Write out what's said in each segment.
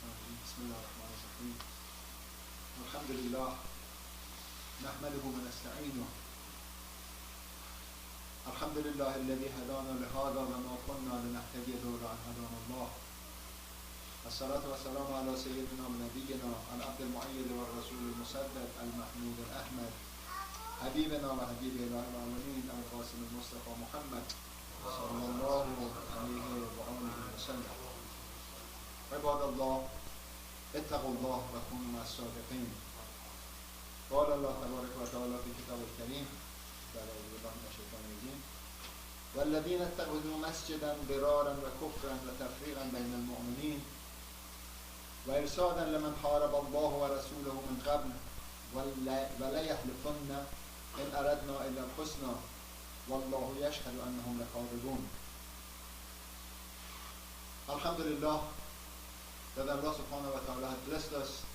بسم الله الرحمن الرحيم الحمد لله نحمده ونستعينه الحمد لله الذي هدانا لهذا وما كنا لنهتدي لولا أن هدانا الله الصلاة والسلام على سيدنا ونبينا العبد المؤيد والرسول المسدد المحمود الأحمد حبيبنا وحبيب إله العالمين القاسم المصطفى محمد صلى الله عليه وآله وسلم. عباد الله اتقوا الله وكونوا مع الصادقين. قال الله تبارك وتعالى في كتاب الكريم والذين اتخذوا مسجدا ضرارا وكفرا وتفريقا بين المؤمنين وإرصادا لمن حارب الله ورسوله من قبل ولا يحلفن إن أردنا إلا الحسنى والله يشهد أنهم لكاذبون. Alhamdulillah that Allah subhanahu wa ta'ala had blessed us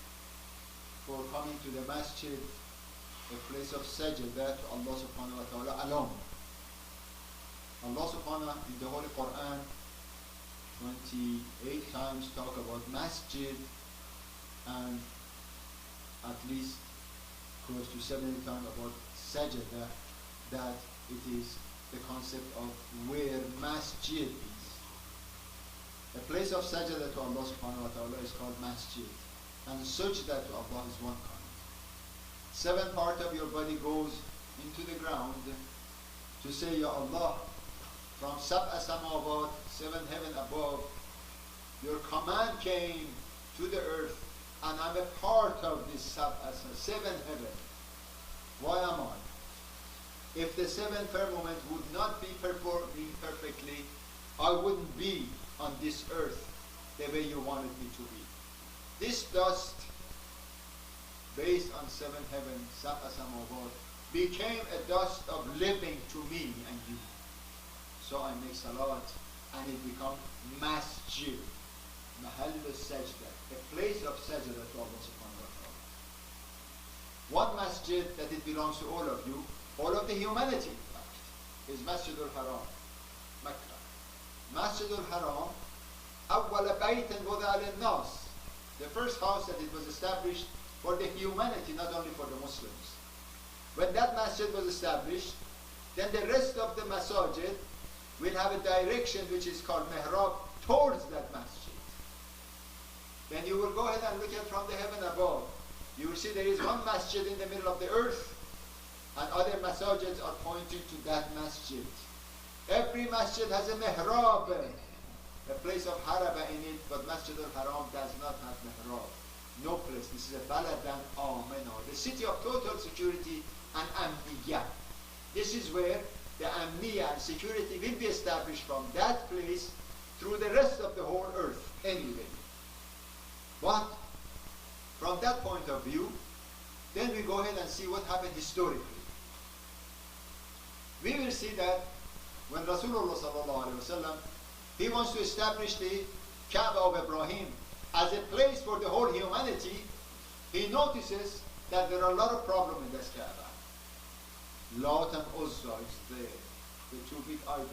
for coming to the masjid, a place of sajdah to Allah subhanahu wa ta'ala alone. Allah subhanahu wa ta'ala in the Holy Quran 28 times talk about masjid and at least close to 70 times about sajdah, that it is the concept of where masjid is. A place of sajda to Allah subhanahu wa ta'ala is called masjid, and sajda to Allah is one kind. 7 part of your body goes into the ground to say, Ya Allah, from sab'a samawat, 7 heaven above, your command came to the earth, and I'm a part of this sab'a, 7 heaven. Why am I? If the 7 firmament would not be performing perfectly, I wouldn't be on this earth the way you wanted me to be. This dust, based on 7 heavens, sab'a samawat, became a dust of living to me and you. So I make salat, and it becomes masjid, mahal sajda, a place of sajda to Allah subhanahu wa ta'ala. One masjid that it belongs to all of you, all of the humanity in fact, is Masjid al-Haram, Mecca. Masjid al-Haram, أول بيت وضع للناس, the first house that it was established for the humanity, not only for the Muslims. When that masjid was established, then the rest of the masajid will have a direction which is called mihrab towards that masjid. Then you will go ahead and look at from the heaven above. You will see there is one masjid in the middle of the earth, and other masajids are pointing to that masjid. Every masjid has a mihrab, a place of haraba in it, but Masjid al-Haram does not have mihrab. No place. This is a baladan amena, the city of total security and amniya. This is where the amniya and security will be established from that place through the rest of the whole earth anyway. But from that point of view, then we go ahead and see what happened historically. We will see that when Rasulullah sallallahu alaihi wasallam, he wants to establish the Kaaba of Ibrahim as a place for the whole humanity, he notices that there are a lot of problems in this Kaaba. Lat and Uzza is there, the 2 big idols.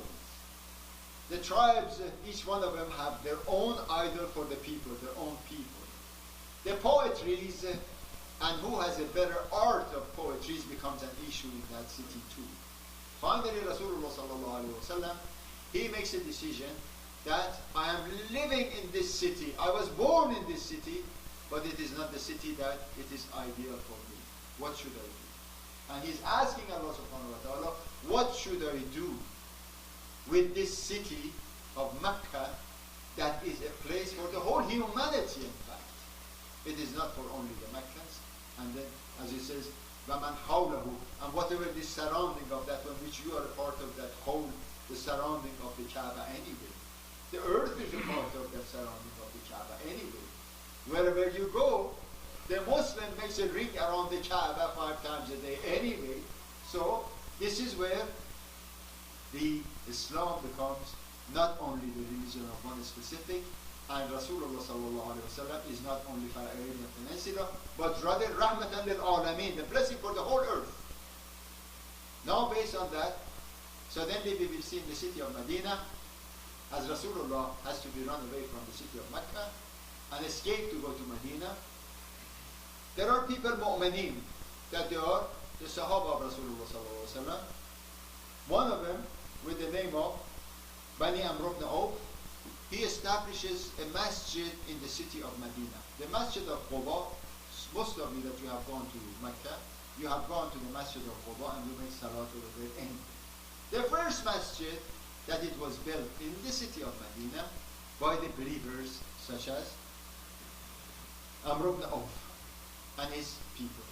The tribes, each one of them have their own idol for the people, their own people. The poetries, and who has a better art of poetries becomes an issue in that city too. Finally, Rasulullah sallallahu alaihi wasallam, he makes a decision that I am living in this city. I was born in this city, but it is not the city that it is ideal for me. What should I do? And he's asking Allah subhanahu wa ta'ala, what should I do with this city of Mecca that is a place for the whole humanity in fact. It is not for only the Meccans. And then, as he says, وَمَنْ حَوْلَهُ, and whatever the surrounding of that one, which you are a part of that whole, the surrounding of the Kaaba anyway. The earth is a part of that surrounding of the Kaaba anyway. Wherever you go, the Muslim makes a ring around the Kaaba 5 times a day anyway. So this is where the Islam becomes not only the religion of one specific, and Rasulullah sallallahu alaihi wasallam is not only for Arabian Peninsula, but rather rahmatan lil alamin, the blessing for the whole earth. Now based on that, so then we will see in the city of Medina, as Rasulullah has to be run away from the city of Mecca, and escape to go to Medina. There are people, mu'mineen, that they are the Sahaba of Rasulullah sallallahu alaihi wasallam. One of them, with the name of Bani Amr ibn Auf, he establishes a masjid in the city of Medina. The masjid of Quba, most of you that you have gone to Mecca, you have gone to the masjid of Quba and you make salat over there anyway. The first masjid that it was built in the city of Medina by the believers such as Amr ibn Auf and his people.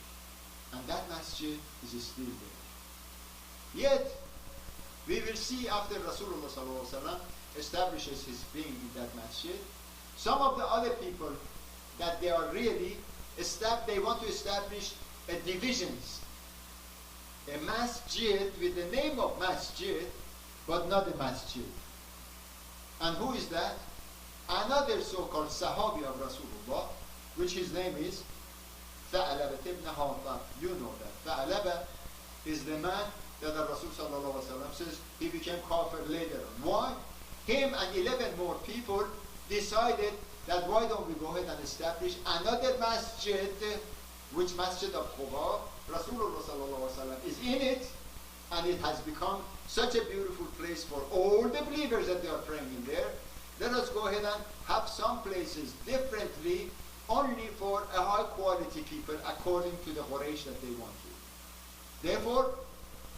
And that masjid is still there. Yet, we will see after Rasulullah sallallahu alaihi wasallam establishes his being in that masjid, some of the other people that they are really, they want to establish a divisions. A masjid with the name of masjid, but not a masjid. And who is that? Another so-called Sahabi of Rasulullah, which his name is Tha'laba ibn Hatab. You know that. Tha'laba is the man that the Rasul sallallahu alaihi wasallam says he became kafir later on. Why? Him and 11 more people decided that why don't we go ahead and establish another masjid, which masjid of Quba, Rasulullah sallallahu alaihi wasallam is in it, and it has become such a beautiful place for all the believers that they are praying in there. Let us go ahead and have some places differently, only for a high quality people according to the Quraysh that they want to. Therefore,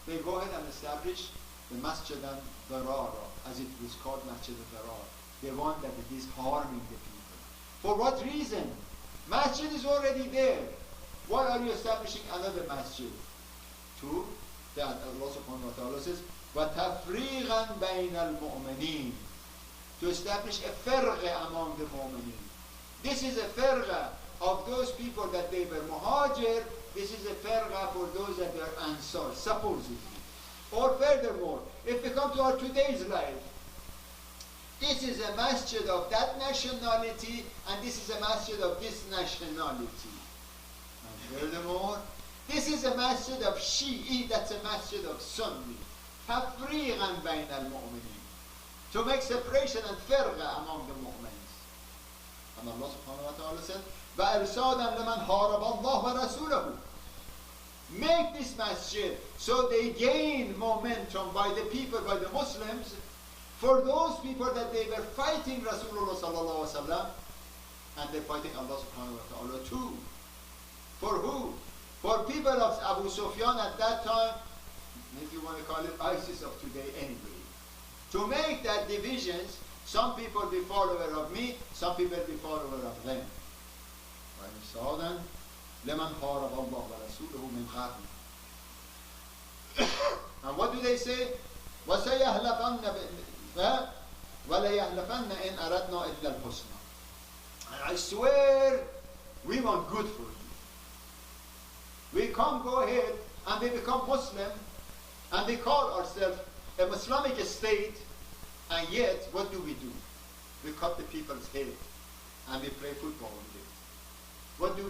they go ahead and establish the Masjid al-Darara, as it was called Masjid al-Darara, the one that it is harming the people. For what reason? Masjid is already there. Why are you establishing another masjid? To that Allah subhanahu wa ta'ala says, وَتَفْرِيغًا بَيْنَ الْمُؤْمِنِينَ, to establish a farqa among the mu'mineen. This is a farqa of those people that they were muhajir. This is a farqa for those that were ansar, supposedly. Or furthermore, if we come to our today's life, this is a masjid of that nationality, and this is a masjid of this nationality. And furthermore, this is a masjid of Shi'i, that's a masjid of Sunni. تَفْرِيغًا بَيْنَ الْمُؤْمِنِينَ, to make separation and farqa among the mu'mins. And Allah subhanahu wa ta'ala said, وَأَرْسَادًا لَمَنْ حَارَبَ اللَّهَ وَرَسُولَهُ, make this masjid so they gain momentum by the people, by the Muslims, for those people that they were fighting Rasulullah sallallahu alaihi wasallam, and they're fighting Allah subhanahu wa ta'ala too. For who? For people of Abu Sufyan at that time, if you want to call it ISIS of today anyway. To make that divisions, some people be follower of me, some people be follower of them. وَإِرْسَادًا لَمَنْ حَارَبَ اللَّهَ وَرَسُولَهُ مِنْ قَبْلِ. And what do they say? وَسَيَهْلَفَنَّ وَلَيَهْلَفَنَّ إِنْ أَرَدْنَا إِلَّا الْحُسْنَى. And I swear, we want good for you. We can't go ahead and we become Muslim and we call ourselves a Islamic state, and yet what do? We cut the people's head and we play football with it. What do?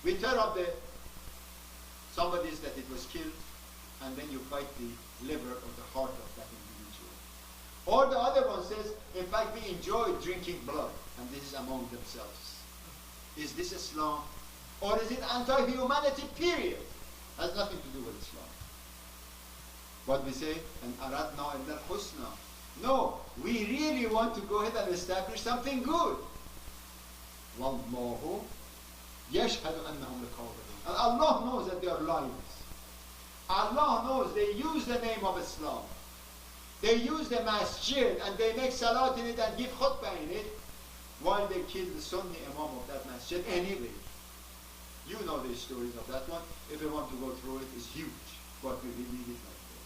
We tear up the somebody's that it was killed, and then you fight the liver or the heart of that individual. Or the other one says, in fact, we enjoy drinking blood, and this is among themselves. Is this Islam? Or is it anti-humanity, period? Has nothing to do with Islam. What we say, and aradna illa al-husna. No, we really want to go ahead and establish something good. Wallahu yashhadu annahum lakafirun. And Allah knows that they are liars. Allah knows they use the name of Islam. They use the masjid and they make salat in it and give khutbah in it, while they kill the Sunni imam of that masjid anyway. You know the stories of that one. If you want to go through it, it's huge. But we will leave it like that.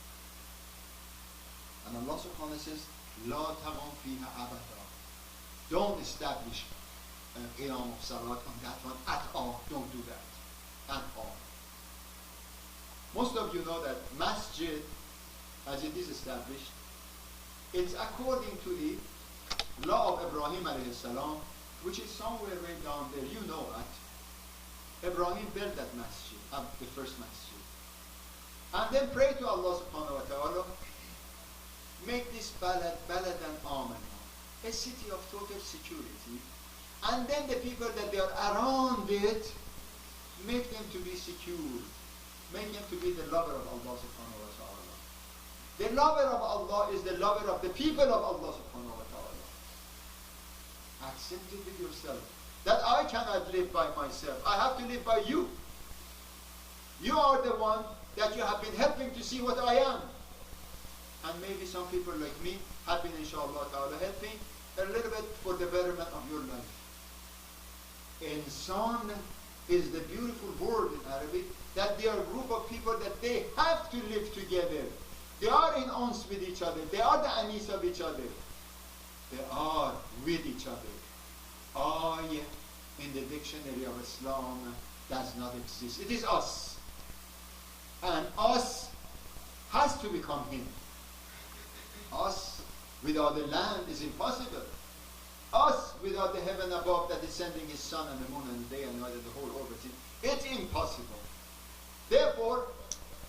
And Allah subhanahu wa ta'ala says, La tagum fiha abada. Don't establish an qiyam of salat on that one at all. Don't do that. At all. Most of you know that masjid, as it is established, it's according to the law of Ibrahim alayhi salam, which is somewhere way down there. You know that. Ibrahim built that masjid, the first masjid. And then pray to Allah subhanahu wa ta'ala, make this baladan amana. a city of total security, and then the people that they are around it, make them to be secure, make them to be the lover of Allah subhanahu wa ta'ala. The lover of Allah is the lover of the people of Allah subhanahu wa ta'ala. Accept it with yourself, that I cannot live by myself, I have to live by you. You are the one that you have been helping to see what I am. And maybe some people like me have been, inshallah ta'ala, helping a little bit for the betterment of your life. Insan is the beautiful word in Arabic, that they are a group of people that they have to live together. They are in uns with each other. They are the anis of each other. They are with each other. I, in the dictionary of Islam, does not exist. It is us. And us has to become him. Us without the land is impossible. Us without the heaven above that is sending his sun and the moon and the day and night and the whole orbit, it's impossible. Therefore,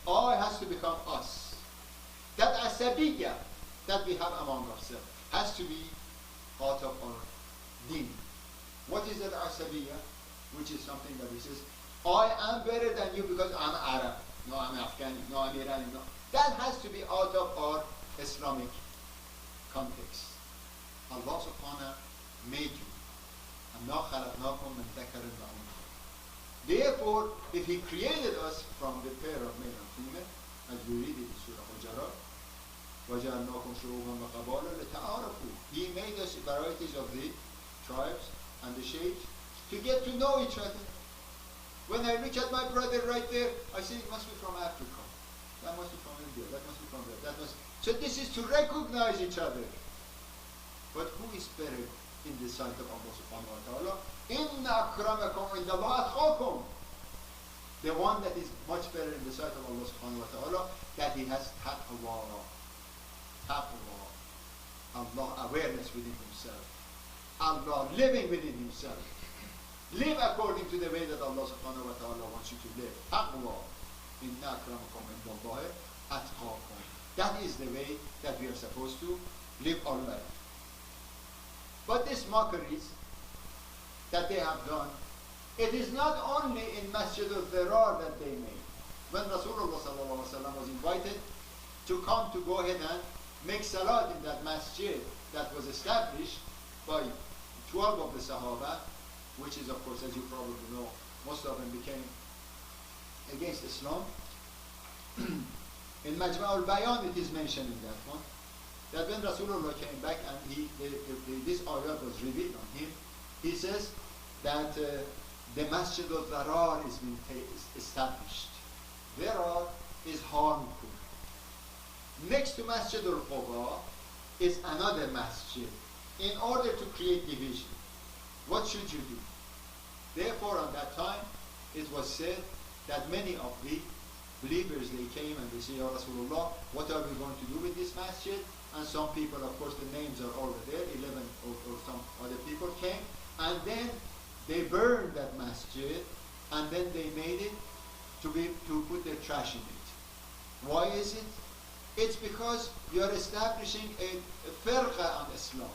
I has to become us. That asabiyya that we have among ourselves has to be out of our deen. What is that asabiyya? Which is something that he says, I am better than you because I'm Arab. No, I'm Afghani. No, I'm Iranian. No. That has to be out of our Islamic context. Allah subhanahu made you. Therefore, if He created us from the pair of male and female, as we read it in Surah Hujarat, وَجَعَلْنَاكُمْ شُعُوبًا وَقَبَائِلَ لِتَعَارَفُوا. He made us varieties of the tribes and the shapes to get to know each other. When I look at my brother right there, I say it must be from Africa. That must be from India. That must be from there. That must. So this is to recognize each other. But who is better in the sight of Allah subhanahu wa ta'ala? Inna akramakum indallahi atqakum. The one that is much better in the sight of Allah subhanahu wa ta'ala, that he has taqwa. Taqwa. Allah, awareness within himself. Allah living within himself. Live according to the way that Allah subhanahu wa ta'ala wants you to live. Taqwa. Inna akramakum indallahi atqakum. That is the way that we are supposed to live our life. But these mockeries that they have done, it is not only in Masjid al-Dhirar that they made. When Rasulullah sallallahu alaihi wasallam was invited to come to go ahead and make salat in that masjid that was established by 12 of the Sahaba, which is, of course, as you probably know, most of them became against Islam. In Majma' al-Bayan it is mentioned in that one, that when Rasulullah came back and this ayat was revealed on him, he says that the Masjid al-Dharar is being established. Dharar is harmful. Next to Masjid al-Quba is another masjid in order to create division. What should you do? Therefore, on that time, it was said that many of the believers, they came and they said, Ya Rasulullah, what are we going to do with this masjid? And some people, of course, the names are over there, 11 or some other people came, and then they burned that masjid, and then they made it to put their trash in it. Why is it? It's because you are establishing a firqa on Islam.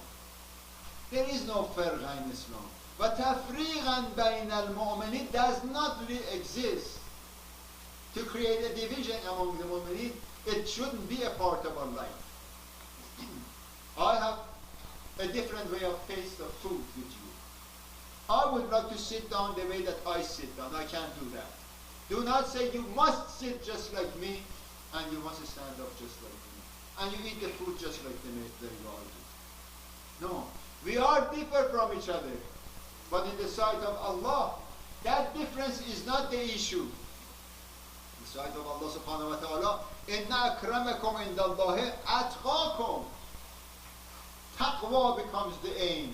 There is no firqa in Islam. But tafriqan bayna al-mu'minin does not exist. To create a division among the mu'minin, it shouldn't be a part of our life. I have a different way of taste of food with you. I would like to sit down the way that I sit down. I can't do that. Do not say you must sit just like me and you must stand up just like me. And you eat the food just like the you all do. No. We are different from each other. But in the sight of Allah, that difference is not the issue. In the sight of Allah subhanahu wa ta'ala, inna akramakum indallahi atqakum. Taqwa becomes the aim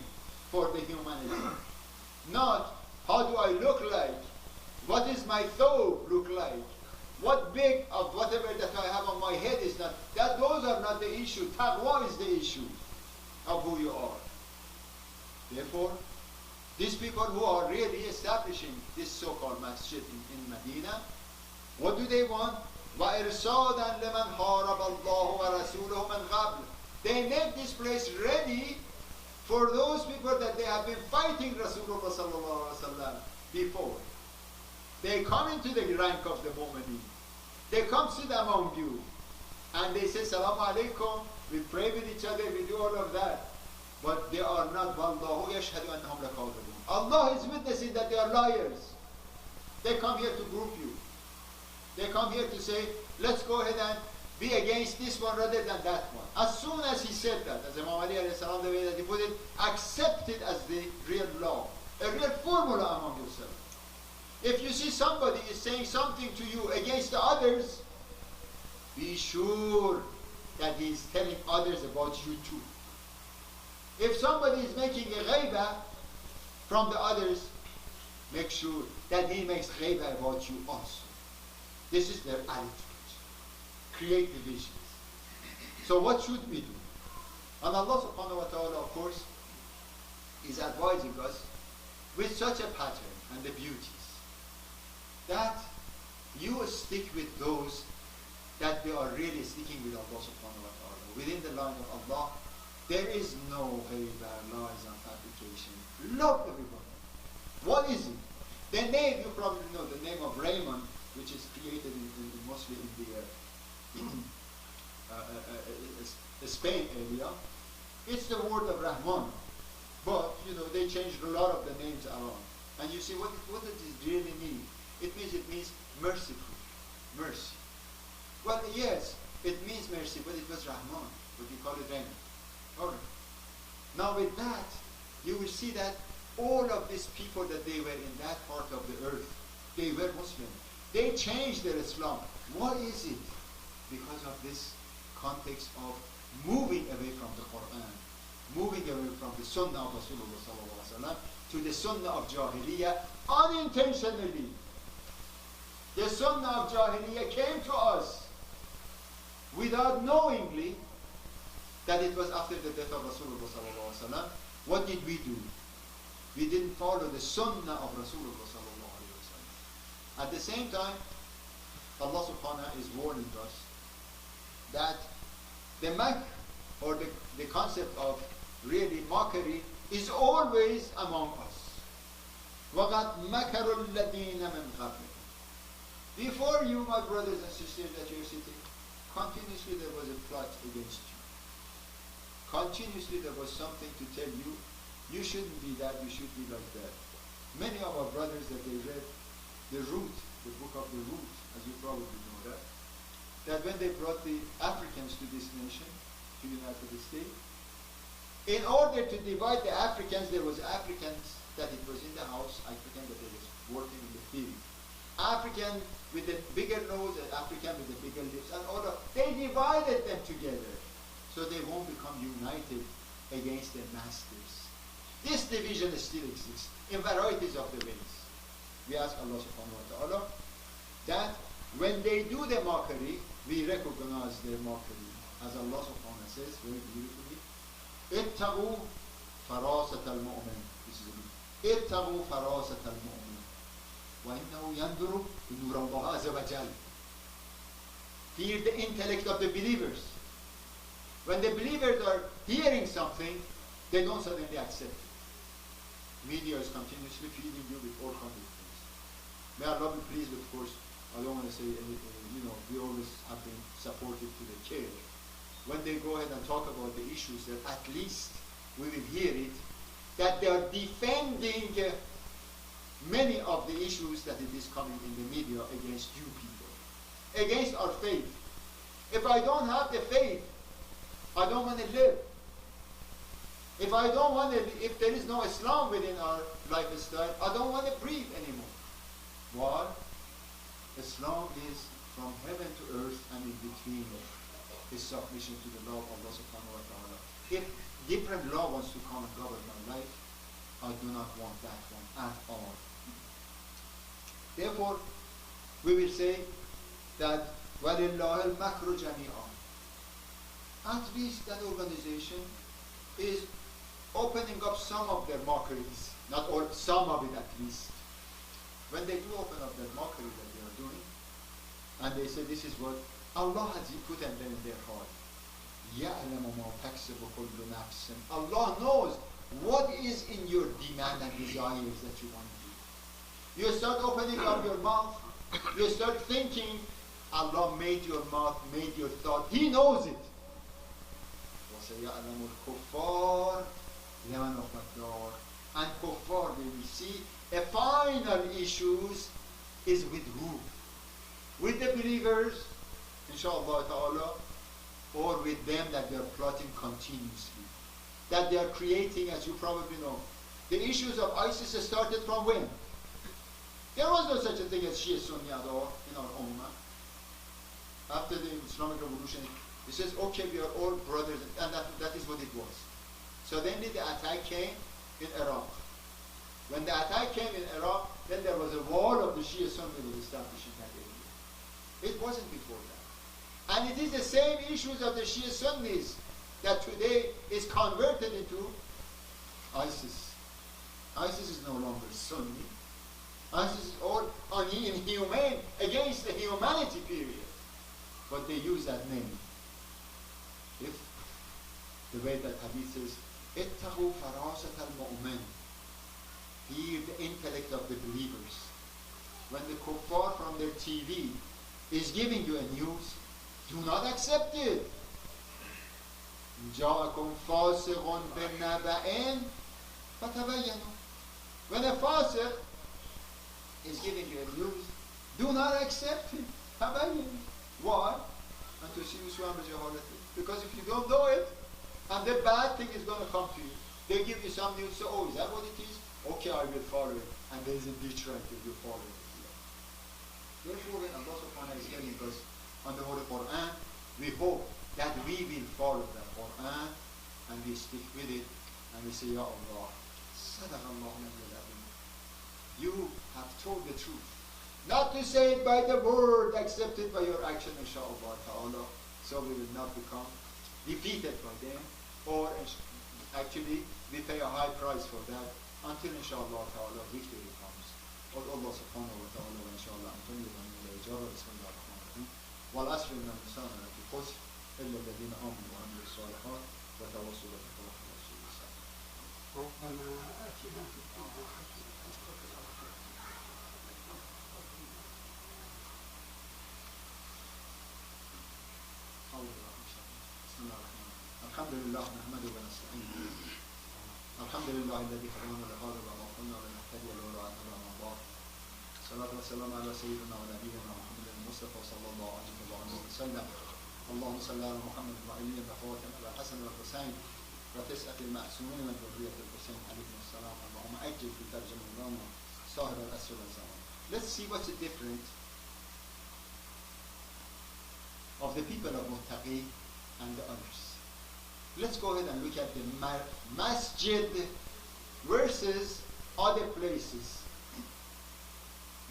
for the humanity. Not, how do I look like? What is my thawb look like? What big of whatever that I have on my head is not. Those are not the issue. Taqwa is the issue of who you are. Therefore, these people who are really establishing this so-called masjid in Medina, what do they want? وَإِرْصَادًا لَمَنْ حَارَبَ اللَّهُ وَرَسُولُهُ مِنْ قَبْلِ. They make this place ready to put their trash in it. And you eat the food just like the way you all do. No. We are different from each other. But in the sight of Allah, that difference is not the issue. The sight of Allah subhanahu wa ta'ala, إِنَّا أَكْرَمَكُمْ عِنْدَ اللَّهِ أَتْقَاكُمْ. Taqwa becomes the aim for the humanity. Therefore, this people who are really establishing this so-called masjid in Medina, what do they want? وَإِرْصَادًا لَمَنْ حَارَبَ اللَّهُ وَرَسُولُهُ مِنْ قَبْلِ. They make this place ready for those people that they have been fighting Rasulullah sallallahu alaihi wasallam before. They come into the rank of the mu'mineen. They come sit among you. And they say, Salaam alaikum, we pray with each other, we do all of that. But they are not, Wallahu yashhadu annahum lakadibun. Allah is witnessing that they are liars. They come here to group you. They come here to say, let's go ahead and be against this one rather than that one. As soon as he said that, as Imam Ali alayhi salam, the way that he put it, accept it as the real law, a real formula among yourselves. If you see somebody is saying something to you against the others, be sure that he is telling others about you too. If somebody is making a ghaiba from the others, make sure that he makes ghaiba about you also. This is their attitude. Create divisions. So what should we do? And Allah subhanahu wa ta'ala, of course, is advising us with such a pattern and the beauties that you stick with those that they are really sticking with Allah subhanahu wa ta'ala. Within the line of Allah, there is no ghaiba, lies and fabrication. Love everybody. What is it? The name, you probably know the name of Raymond, which is created mostly in the Spain area. It's the word of Rahman. But, you know, they changed a lot of the names around. And you see, what does it really mean? It means merciful, mercy. Well, yes, it means mercy, but it was Rahman, but we call it Raymond. All right. Now with that, you will see that all of these people that they were in that part of the earth, they were Muslim. They changed their Islam. What is it? Because of this context of moving away from the Quran, moving away from the Sunnah of Rasulullah sallallahu alaihi wasallam to the Sunnah of Jahiliyyah unintentionally. The Sunnah of Jahiliyyah came to us without knowingly that it was after the death of Rasulullah sallallahu alaihi wasallam. What did we do? We didn't follow the Sunnah of Rasulullah sallallahu alaihi wasallam. At the same time, Allah subhanahu wa ta'ala is warning us that the makr, or the concept of really mockery, is always among us. وَقَدْ مَكَرُوا الَّذِينَ مِنْ قَبْلِكُمْ. Before you, my brothers and sisters that you're sitting, continuously there was a plot against you. Continuously there was something to tell you, you shouldn't be that, you should be like that. Many of our brothers that they read the Root, the book of the Root, as you probably know that when they brought the Africans to this nation, to the United States, in order to divide the Africans, there was Africans that it was in the house, African that they was working in the field. African with the bigger nose, and African with the bigger lips, and all of, they divided them together so they won't become united against their masters. This division still exists in varieties of the ways. We ask Allah subhanahu wa ta'ala that when they do the mockery, we recognize their mockery. As Allah subhanahu wa ta'ala says very beautifully, اتَّقُوا فَرَاسَةَ الْمُؤْمِنِ. This is it. اتَّقُوا فَرَاسَةَ الْمُؤْمِنِ وَإِنَّهُ يَنْظُرُ بِنُورَ اللَّهِ عَزَّ وَجَلَّ. Fear the intellect of the believers. When the believers are hearing something, they don't suddenly accept it. Media is continuously feeding you with all kinds of things. May Allah be pleased, of course. I don't want to say anything, you know, we always have been supportive to the chair. When they go ahead and talk about the issues, that at least we will hear it, that they are defending many of the issues that it is coming in the media against you people, against our faith. If I don't have the faith, I don't want to live. If I don't want to, if there is no Islam within our lifestyle, I don't want to breathe anymore. Why? Islam is from heaven to earth and in between is submission to the law of Allah subhanahu wa ta'ala. If different law wants to come and govern my life, I do not want that one at all. Therefore, we will say that وَلِلَّهِ الْمَكْرُ جَمِيعًا. At least that organization is opening up some of their mockeries, not all, some of it at least. When they do open up that mockery that they are doing, and they say this is what Allah has put in their heart. يَعْلَمُ مَا تَكْسِبُ كُلُّ نَفْسٍ. Allah knows what is in your demand and desires that you want to do. You start opening up your mouth, you start thinking, Allah made your mouth, made your thought, He knows it. وَسَيَعْلَمُ الْكُفَّارِ لَمَنْ أُخْمَ الدَّارِ. And kuffar, they will see a final issues is with who? With the believers, inshallah ta'ala, or with them that they are plotting continuously. That they are creating, as you probably know. The issues of ISIS started from when? There was no such a thing as Shia Sunni at all in our Ummah. After the Islamic Revolution, it says, okay, we are all brothers, and that is what it was. So then the attack came in Iraq. When the attack came in Iraq, then there was a war of the Shia Sunni was established in that area. It wasn't before that. And it is the same issues of the Shia Sunnis that today is converted into ISIS. ISIS is no longer Sunni. ISIS is all inhumane against the humanity period. But they use that name. If the way that Hadith says, اتَّقُوا فَرَاسَةَ الْمُؤْمِنِ, hear the intellect of the believers. When the kuffar from their TV is giving you a news, do not accept it. جَاءَكُمْ فَاسِقٌ بِنَبَأٍ فَتَبَيَّنُوا. When a fasiq is giving you a news, do not accept it. تَبَيَّنُوا. Why? And to see because if you don't know it, and the bad thing is going to come to you, they give you some news, so, oh, is that what it is? Okay, I will follow it. And there is a ditch right if you follow it. Therefore, when Allah subhanahu wa ta'ala is telling us on the Holy Quran, we hope that we will follow the Quran and we stick with it and we say, Ya Allah, Sadaqallahu you have told the truth. Not to say it by the word, accept it by your action, inshaAllah ta'ala, so we will not become defeated by them, or actually we pay a high price for that until inshaAllah ta'ala victory comes. Allah subhanahu wa ta'ala wa inshaAllah antonio wa ila ijaba bismillah ar-Rahman ar-Rahim wal asri min al-insana lafi khusr illa alladhina amanu wa amilu salihat wa tawassaw bil haqqi wa tawassaw bis sabr. ربنا آتنا في الدنيا حسنة وفي الآخرة بسم الله الرحمن الرحيم. الحمد لله نحمده ونستعينه. الحمد لله الذي هدانا لهذا وما كنا لنهتدي لولا ان هدانا الله. الصلاة والسلام على سيدنا ونبينا محمد المصطفى صلى الله عليه وسلم. اللهم صل على محمد وعلي وفاطمة والحسن والحسين وتسعة المعصومين من ذرية الحسين عليهم السلام. اللهم أجل في ترجمة لنا صاحب الأسر والزمان. Let's see what's the difference of the people of Muttaqi and the others. Let's go ahead and look at the masjid versus other places.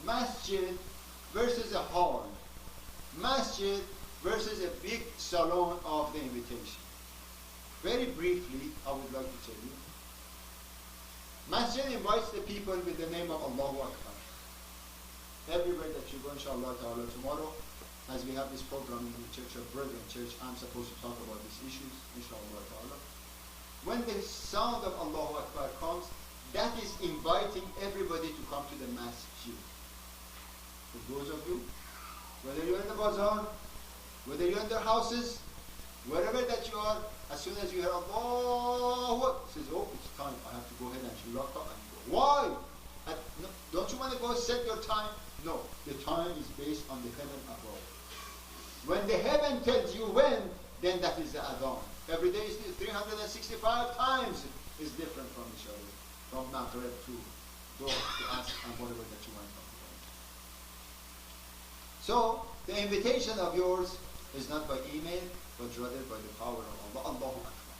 Masjid versus a hall. Masjid versus a big salon of the invitation. Very briefly, I would like to tell you. Masjid invites the people with the name of Allahu Akbar. Everywhere that you go, inshallah ta'ala, tomorrow, as we have this program in the Church of Brethren Church, I'm supposed to talk about these issues, inshallah ta'ala. When the sound of Allahu Akbar comes, that is inviting everybody to come to the masjid. For those of you, whether you're in the bazaar, whether you're in their houses, wherever that you are, as soon as you hear Allahu Akbar, says, oh, it's time, I have to go ahead and lock up and go. Why? No, don't you want to go set your time? No, the time is based on the heaven above. When the heaven tells you when, then that is the adhan. Every day is 365 times is different from each other. From Maghrib to Dhuhr to Asr and whatever that you want to talk about. So, the invitation of yours is not by email, but rather by the power of Allah. Allahu Akbar.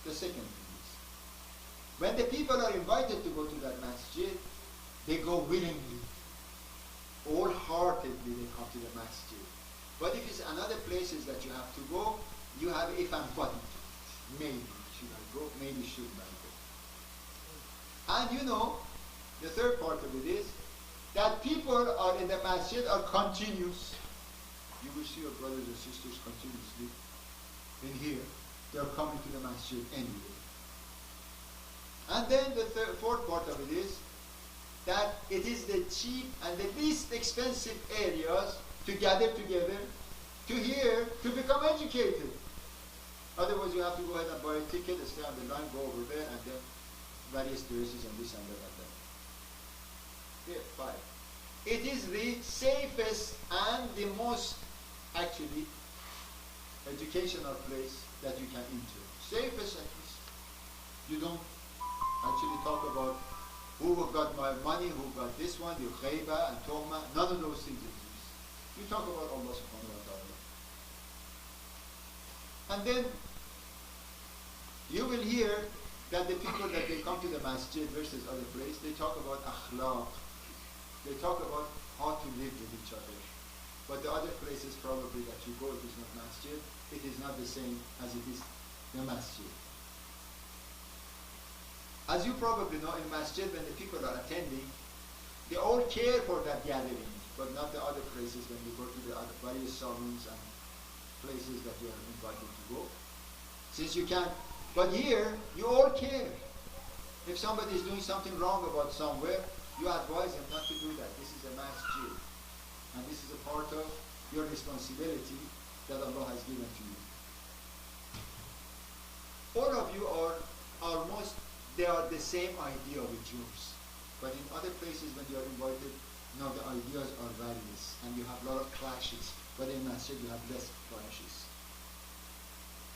The second thing is, when the people are invited to go to that masjid, they go willingly. Wholeheartedly they come to the masjid. But if it's another places that you have to go, you have if and but. Maybe should I go, maybe should I go. And you know, the third part of it is that people are in the masjid are continuous. You will see your brothers and sisters continuously in here. They are coming to the masjid anyway. And then the fourth part of it is that it is the cheap and the least expensive areas to gather together, to hear, to become educated. Otherwise you have to go ahead and buy a ticket, stay on the line, go over there, and then various dresses and this and that and that. Here, 5. It is the safest and the most, actually, educational place that you can enter. Safest at least. You don't actually talk about who got my money, who got this one, the khayba and tuhma. None of those things exist. You talk about Allah subhanahu wa ta'ala. And then you will hear that the people that they come to the masjid versus other place, they talk about akhlaq. They talk about how to live with each other. But the other places probably that you go, it is not masjid, it is not the same as it is the masjid. As you probably know, in masjid, when the people are attending, they all care for that gathering, but not the other places when you go to the other various salons and places that you are invited to go. Since you can't, but here, you all care. If somebody is doing something wrong about somewhere, you advise them not to do that. This is a masjid. And this is a part of your responsibility that Allah has given to you. All of you are almost, they are the same idea with yours. But in other places when you are invited, now the ideas are various and you have a lot of clashes. But in masjid you have less clashes.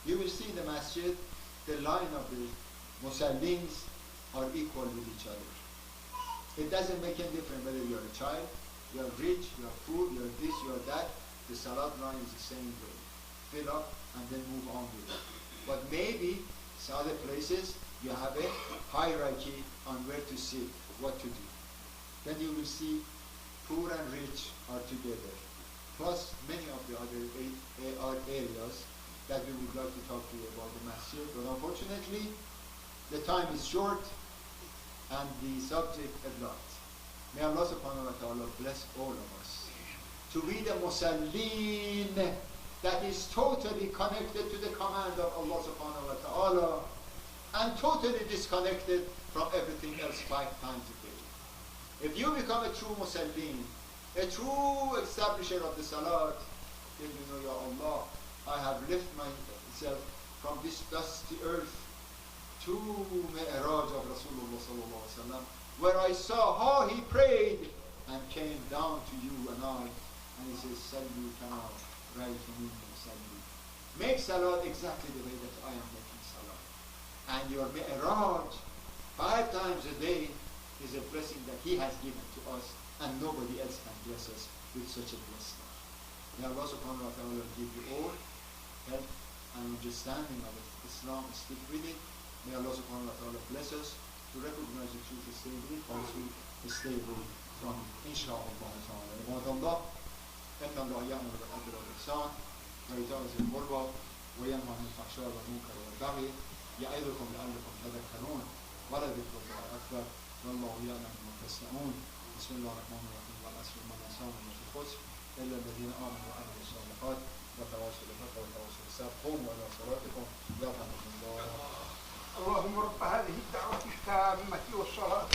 You will see in the masjid, the line of the musallins are equal with each other. It doesn't make any difference whether you are a child, you are rich, you are poor, you are this, you are that. The salat line is the same way. Fill up and then move on with it. But maybe some other places you have a hierarchy on where to sit, what to do. Then you will see poor and rich are together. Plus many of the other areas that we would like to talk to you about the masjid. But unfortunately, the time is short and the subject a lot. May Allah subhanahu wa ta'ala bless all of us to be the musallin that is totally connected to the command of Allah subhanahu wa ta'ala and totally disconnected from everything else 5 times a day. If you become a true musallin, a true establisher of the salat, then you know, Ya Allah, I have lifted myself from this dusty earth to Mi'raj of Rasulullah sallallahu alaihi wasallam, where I saw how he prayed and came down to you and I, and he says, Sallu kama ra'aytumuni usalli. Make salat exactly the way that I am making salat. And your Mi'raj, 5 times a day, is a blessing that he has given to us, and nobody else can bless us with such a blessing. May Allah subhanahu wa ta'ala give you all help and understanding of Islam, stick with it. May Allah subhanahu wa ta'ala bless us to recognize the truth, stay with it, also stay away from it. Insha'Allah ta'ala. عباد الله إن الله يأمر بالعدل والإحسان وإيتاء ذي القربى وينهى عن الفحشاء والمنكر والبغي يعظكم لعلكم تذكرون ولذكر الله أكبر والله يعلم ما تصنعون. بسم الله الرحمن الرحيم والعصر إن الإنسان لفي خسر إلا الذين آمنوا وعملوا الصالحات وتواصوا بالحق وتواصوا بالصبر. قوموا إلى صلاتكم يرحمكم الله. اللهم رب هذه الدعوة التامة والصلاة